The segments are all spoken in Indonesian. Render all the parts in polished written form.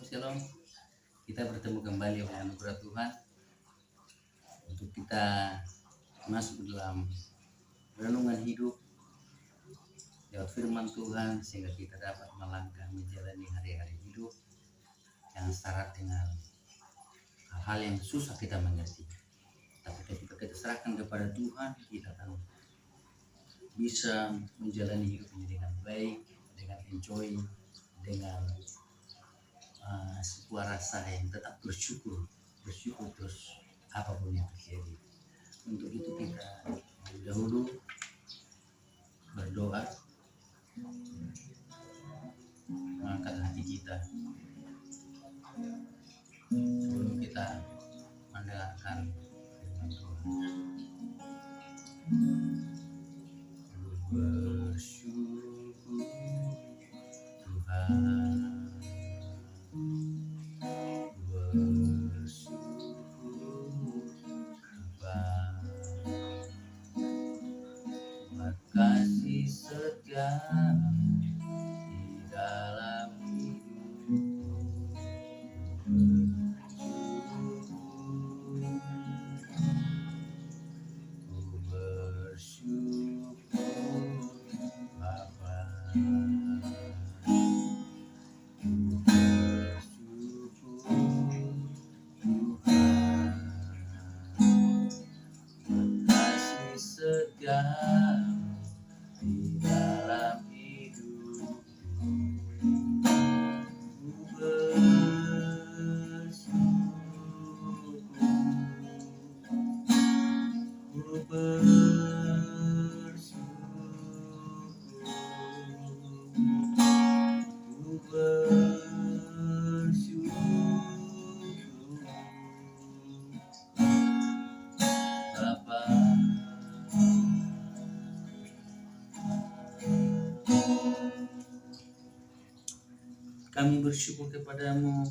Shalom. Kita bertemu kembali oleh anugerah Tuhan untuk kita masuk dalam renungan hidup lewat firman Tuhan, sehingga kita dapat melangkah menjalani hari-hari hidup yang syarat dengan hal-hal yang susah kita mengerti. Tapi ketika kita serahkan kepada Tuhan, kita akan bisa menjalani hidup ini dengan baik, dengan enjoy, dengan sebuah rasa yang tetap bersyukur terus apapun yang terjadi. Untuk itu kita dahulu berdoa, mengangkat hati kita sebelum kita mendengarkan firman Tuhan. Bersyukur Tuhan, kasih setia di dalam hidupku. Ku bersyukur Bapa, ku bersyukur Tuhan, kasih setia di dalam hidupku. Ku bersyukur, ku bersyukur, ku bersyukur Bapa. Kami bersyukur kepadamu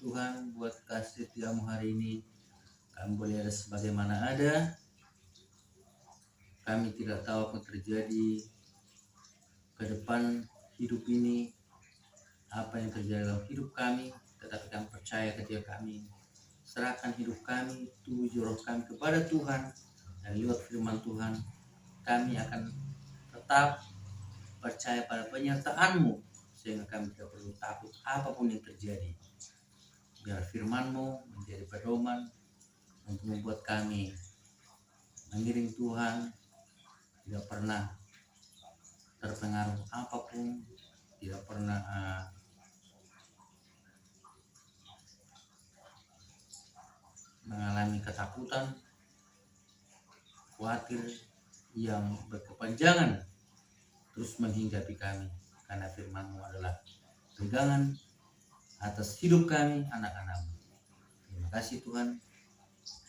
Tuhan buat kasih setiamu hari ini. Kami boleh ada sebagaimana ada. Kami tidak tahu apa terjadi ke depan hidup ini, apa yang terjadi dalam hidup kami, tetapi kami percaya ketika kami serahkan hidup kami, tujuh roh kami kepada Tuhan, dan lewat firman Tuhan kami akan tetap percaya pada penyertaan-Mu, sehingga kami tidak perlu takut apapun yang terjadi. Biar firman-Mu menjadi pedoman untuk membuat kami mengiring Tuhan, tidak pernah terpengaruh apapun, tidak pernah mengalami ketakutan, khawatir yang berkepanjangan terus menghinggapi kami, karena firman-Mu adalah pegangan atas hidup kami, anak-anak-Mu. Terima kasih Tuhan.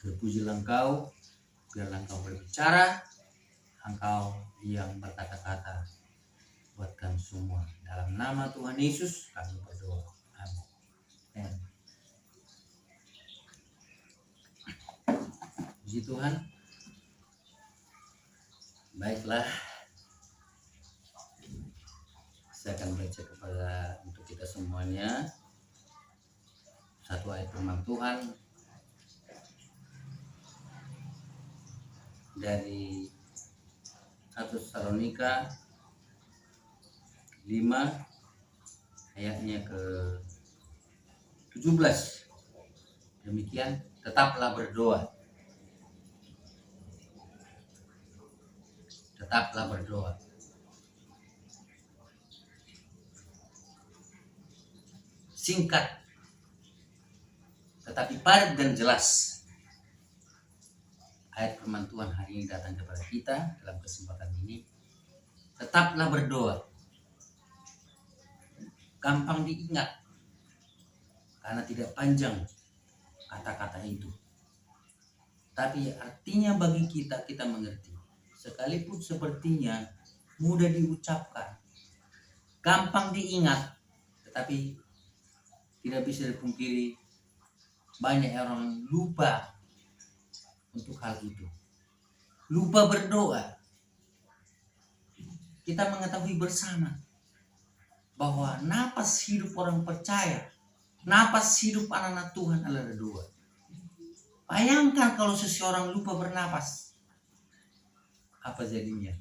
Terpujilah Engkau, biarlah Engkau berbicara, Engkau yang berkata-kata buat kami semua. Dalam nama Tuhan Yesus kami berdoa. Amin. Puji Tuhan. Baiklah, saya akan baca kepada untuk kita semuanya satu ayat firman Tuhan dari 1 Tesalonika 5 ayatnya ke 17. Demikian, tetaplah berdoa. Tetaplah berdoa. Singkat tetapi padat dan jelas. Ayat firman Tuhan hari ini datang kepada kita dalam kesempatan ini. Tetaplah berdoa. Gampang diingat karena tidak panjang kata-kata itu. Tapi artinya bagi kita mengerti. Sekalipun sepertinya mudah diucapkan, gampang diingat, tetapi tidak bisa dipungkiri banyak orang lupa untuk hal itu. Lupa berdoa. Kita mengetahui bersama bahwa napas hidup orang percaya Napas hidup anak-anak Tuhan adalah doa. Bayangkan kalau seseorang lupa bernapas, apa jadinya?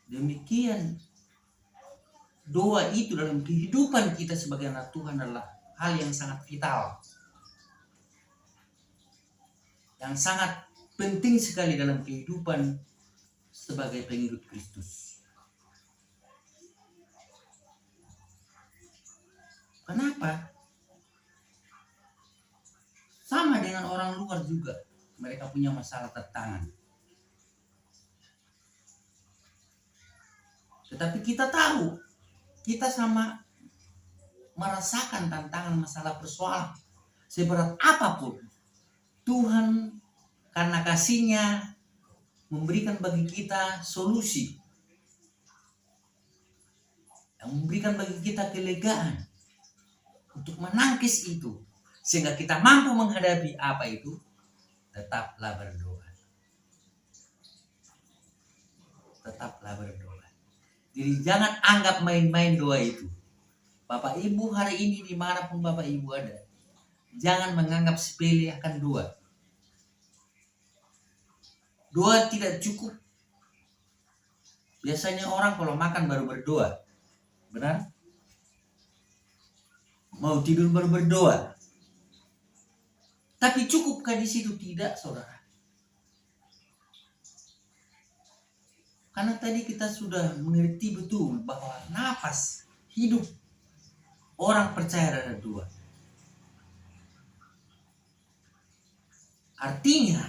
Demikian doa itu dalam kehidupan kita sebagai anak Tuhan adalah hal yang sangat vital, yang sangat penting sekali dalam kehidupan sebagai pengikut Kristus. Kenapa? Sama dengan orang luar juga, mereka punya masalah tantangan. Tetapi kita tahu, kita sama merasakan tantangan, masalah, persoalan. Seberat apapun, Tuhan karena kasih-Nya memberikan bagi kita solusi, yang memberikan bagi kita kelegaan untuk menangkis itu, sehingga kita mampu menghadapi apa itu. Tetaplah berdoa. Tetaplah berdoa. Jadi jangan anggap main-main doa itu. Bapak Ibu hari ini dimanapun Bapak Ibu ada, jangan menganggap sepele akan doa. Doa tidak cukup. Biasanya orang kalau makan baru berdoa. Benar? Mau tidur baru berdoa. Tapi cukupkah di situ? Tidak, saudara. Karena tadi kita sudah mengerti betul bahwa nafas hidup orang percaya ada dua. Artinya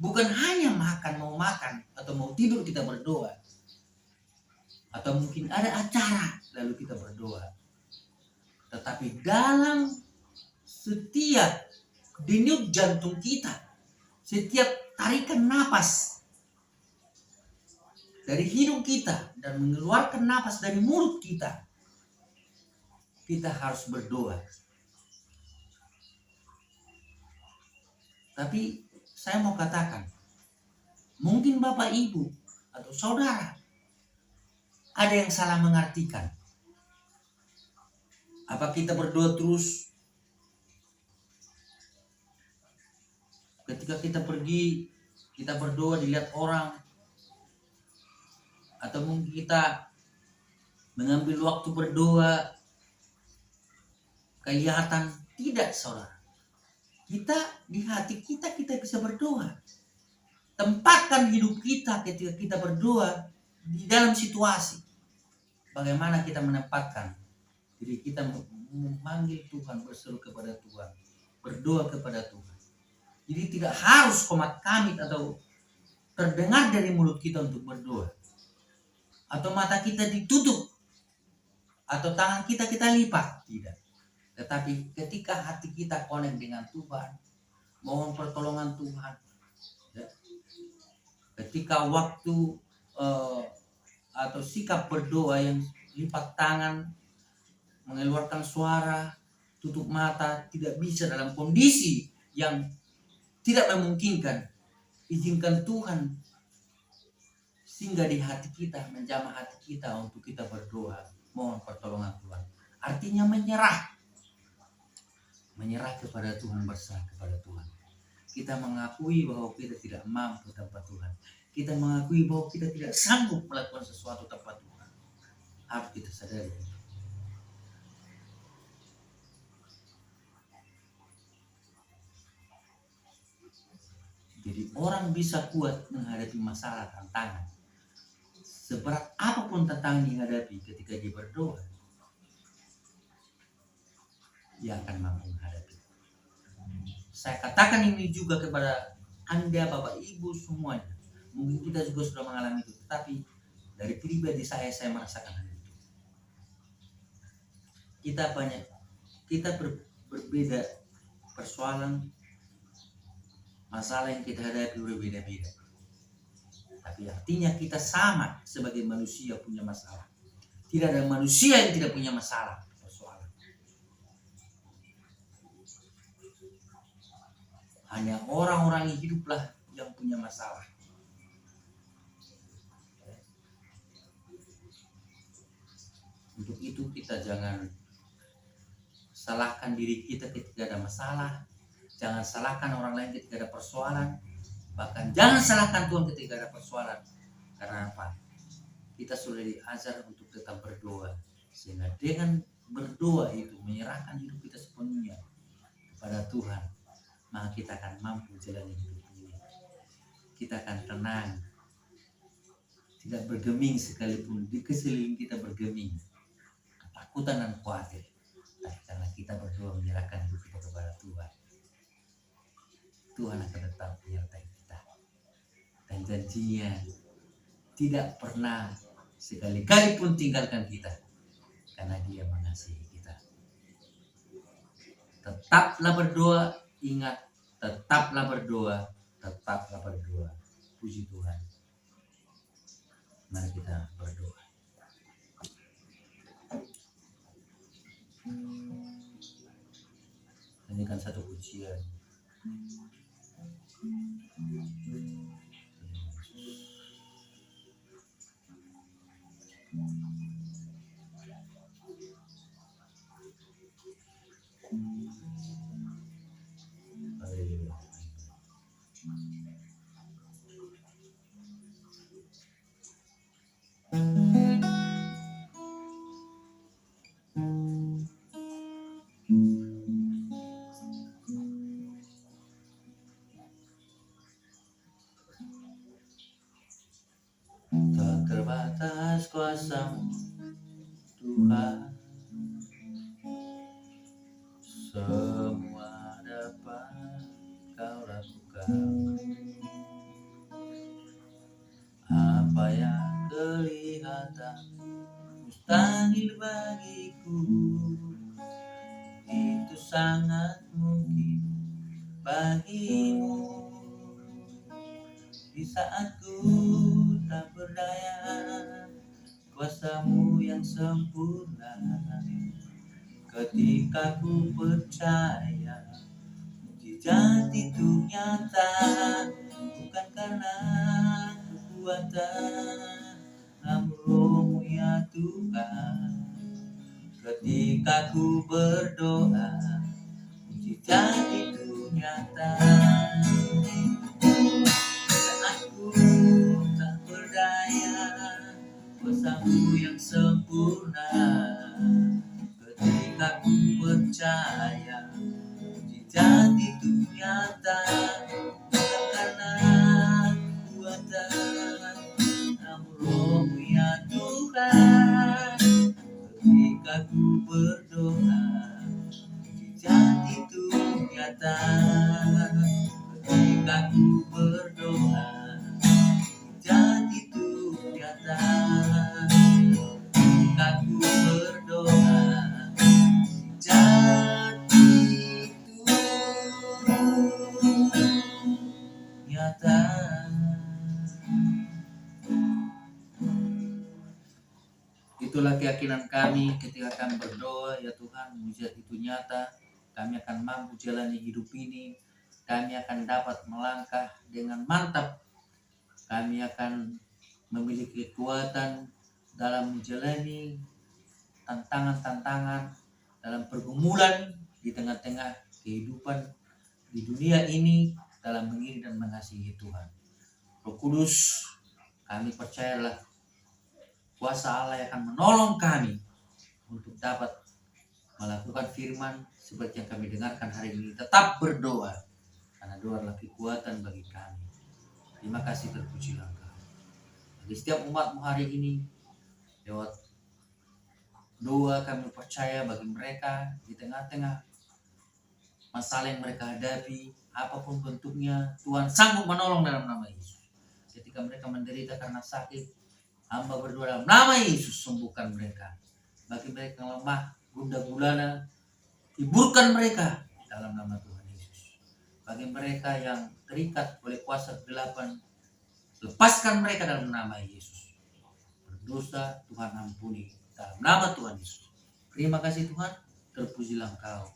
bukan hanya mau makan atau mau tidur kita berdoa, atau mungkin ada acara lalu kita berdoa, tetapi dalam setiap denyut jantung kita, setiap tarikan napas dari hidung kita dan mengeluarkan napas dari mulut kita, kita harus berdoa. Tapi saya mau katakan, mungkin Bapak Ibu atau saudara ada yang salah mengartikan. Apa kita berdoa terus? Ketika kita pergi, kita berdoa dilihat orang, atau mungkin kita mengambil waktu berdoa kelihatan? Tidak, saudara. Kita di hati kita bisa berdoa. Tempatkan hidup kita ketika kita berdoa di dalam situasi. Bagaimana kita menempatkan diri kita memanggil Tuhan, berseru kepada Tuhan, berdoa kepada Tuhan. Jadi tidak harus komat kamit atau terdengar dari mulut kita untuk berdoa, atau mata kita ditutup, atau tangan kita lipat. Tidak. Tetapi ketika hati kita connect dengan Tuhan, mohon pertolongan Tuhan, ya. Ketika waktu atau sikap berdoa yang lipat tangan, mengeluarkan suara, tutup mata, tidak bisa dalam kondisi yang tidak memungkinkan, izinkan Tuhan singgah di hati kita, menjamah hati kita untuk kita berdoa, mohon pertolongan Tuhan. Artinya menyerah kepada Tuhan, berserah kepada Tuhan. Kita mengakui bahwa kita tidak mampu tanpa Tuhan. Kita mengakui bahwa kita tidak sanggup melakukan sesuatu tanpa Tuhan. Harus kita sadari. Jadi orang bisa kuat menghadapi masalah, tantangan, seberat apapun tantangan yang dihadapi. Ketika dia berdoa, dia akan mampu menghadapi. Saya katakan ini juga kepada Anda, Bapak Ibu semuanya. Mungkin kita juga sudah mengalami itu, tetapi dari pribadi saya merasakan hal itu. Kita berbeda persoalan, masalah yang kita hadapi berbeda-beda. Tapi artinya kita sama sebagai manusia punya masalah. Tidak ada manusia yang tidak punya masalah, persoalan. Hanya orang-orang yang hiduplah yang punya masalah. Untuk itu kita jangan salahkan diri kita ketika ada masalah, jangan salahkan orang lain ketika ada persoalan, bahkan jangan salahkan Tuhan ketika ada persoalan. Karena apa? Kita sudah diajar untuk tetap berdoa, sehingga dengan berdoa itu menyerahkan hidup kita sepenuhnya kepada Tuhan, maka kita akan mampu jalani hidup ini. Kita akan tenang, tidak bergeming sekalipun di sekeliling kita bergeming, ketakutan dan khawatir. Tapi karena kita berdoa menyerahkan hidup kita kepada Tuhan, Tuhan akan tetap menyertai kita. Dan janjinya tidak pernah sekali-kali pun tinggalkan kita, karena Dia mengasihi kita. Tetaplah berdoa, ingat, tetaplah berdoa, tetaplah berdoa. Puji Tuhan. Mari kita berdoa. Nyanyikan satu pujian. Tak terbatas kuasa-Mu Tuhan, semua dapat Kau lakukan. Apa yang kelihatan mustahil bagiku, itu sangat mungkin bagimu. Di saat ku tak berdaya, kuasa-Mu yang sempurna. Ketika ku percaya mukjizat itu nyata, bukan karena kekuatan, namun Roh-Mu ya Tuhan. Ketika ku berdoa, mukjizat itu nyata. Saat ku tak berdaya, kuasa-Mu yang sempurna. Ketika ku percaya, mukjizat itu nyata, bukan karena kekuatan, namun Roh-Mu ya Tuhan. Ketika ku berdoa, mukjizat itu nyata. Ketika ku berdoa, mukjizat itu nyata. Ketika ku berdoa, mukjizat itu nyata. Itulah keyakinan kami ketika kami berdoa, ya Tuhan, mukjizat itu nyata. Kami akan mampu jalani hidup ini. Kami akan dapat melangkah dengan mantap. Kami akan memiliki kekuatan dalam menjalani tantangan-tantangan, dalam pergumulan di tengah-tengah kehidupan di dunia ini, dalam mengiring dan mengasihi Tuhan. Roh Kudus, kami percayalah kuasa Allah yang akan menolong kami untuk dapat melakukan firman seperti yang kami dengarkan hari ini. Tetap berdoa, karena doa adalah kekuatan bagi kami. Terima kasih, terpujilah Engkau. Bagi setiap umat-Mu hari ini, lewat doa kami percaya bagi mereka di tengah-tengah masalah yang mereka hadapi, apapun bentuknya, Tuhan sanggup menolong dalam nama Yesus. Ketika mereka menderita karena sakit, hamba berdoa dalam nama Yesus, sembuhkan mereka. Bagi mereka yang lemah, gundah gulana, hiburkan mereka dalam nama Tuhan Yesus. Bagi mereka yang terikat oleh kuasa kegelapan, lepaskan mereka dalam nama Yesus. Berdosa Tuhan ampuni dalam nama Tuhan Yesus. Terima kasih Tuhan, terpujilah Engkau.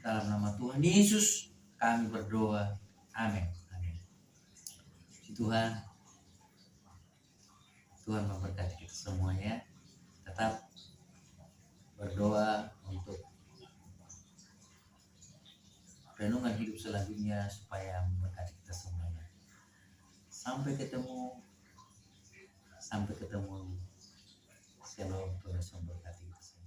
Dalam nama Tuhan Yesus kami berdoa. Amin. Amin. Tuhan Tuhan memberkati kita semuanya. Tetap renungan hidup selanjutnya supaya memberkati kita semuanya. Sampai ketemu. Shalom, Tuhan Yesus memberkati kita.